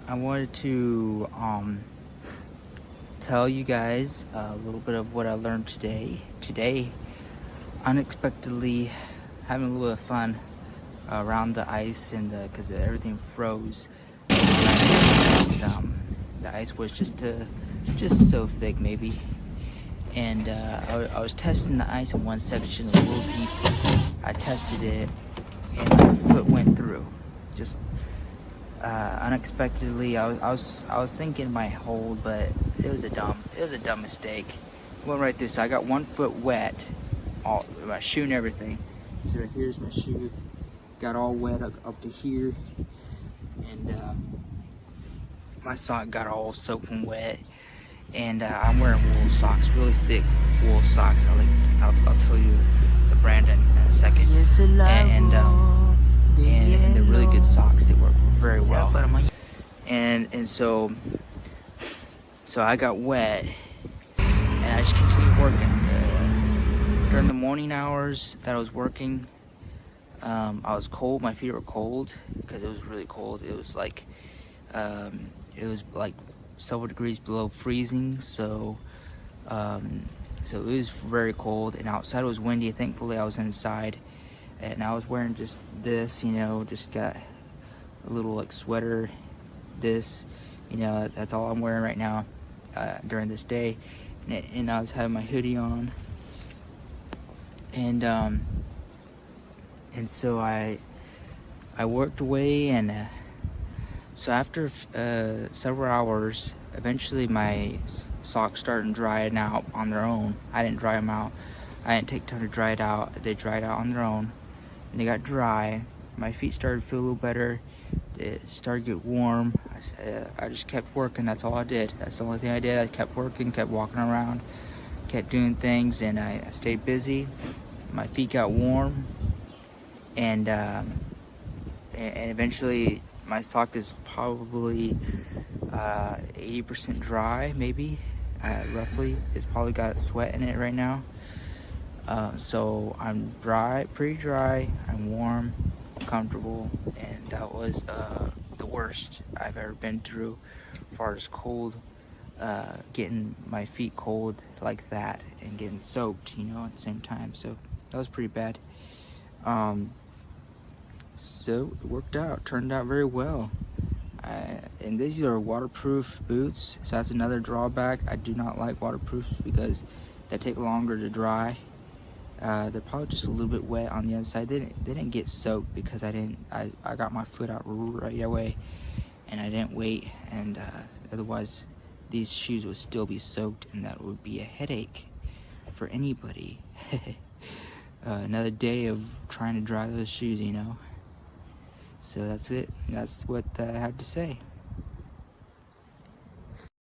I wanted to tell you guys a little bit of what I learned today. Today, unexpectedly, having a little bit of fun around the ice and because everything froze. The ice was just so thick, maybe. And I was testing the ice in one section a little deep. I tested it, and my foot went through. Just unexpectedly, I was thinking my hold, but it was a dumb mistake. It went right through. So I got one foot wet, all my shoe and everything. So here's my shoe, got all wet up to here, and my sock got all soaking wet. And I'm wearing wool socks, really thick wool socks. I'll tell you the brand in a second. And they're really good socks. They work very well. And so I got wet, and I just continued working. During the morning hours that I was working, I was cold. My feet were cold because it was really cold. It was like several degrees below freezing. So it was very cold, and outside it was windy. Thankfully, I was inside, and I was wearing just this, just got a little like sweater. This, that's all I'm wearing right now during this day, and I was having my hoodie on, and so I worked away, and so after several hours, eventually my socks started drying out on their own. I didn't dry them out. I didn't take time to dry it out. They dried out on their own, and they got dry. My feet started to feel a little better. It started to get warm. I just kept working. That's all I did. That's the only thing I did. I kept working, kept walking around, kept doing things, and I stayed busy. My feet got warm, and eventually my sock is probably 80% dry, maybe, roughly. It's probably got sweat in it right now. So I'm dry, pretty dry. I'm warm, comfortable, and that was the worst I've ever been through as far as cold, getting my feet cold like that and getting soaked, at the same time. So that was pretty bad. So it worked out, turned out very well. And these are waterproof boots, so that's another drawback. I do not like waterproofs because they take longer to dry. They're probably just a little bit wet on the inside. They didn't get soaked because I got my foot out right away, and I didn't wait, and otherwise these shoes would still be soaked, and that would be a headache for anybody. Another day of trying to dry those shoes, So that's it. That's what I have to say.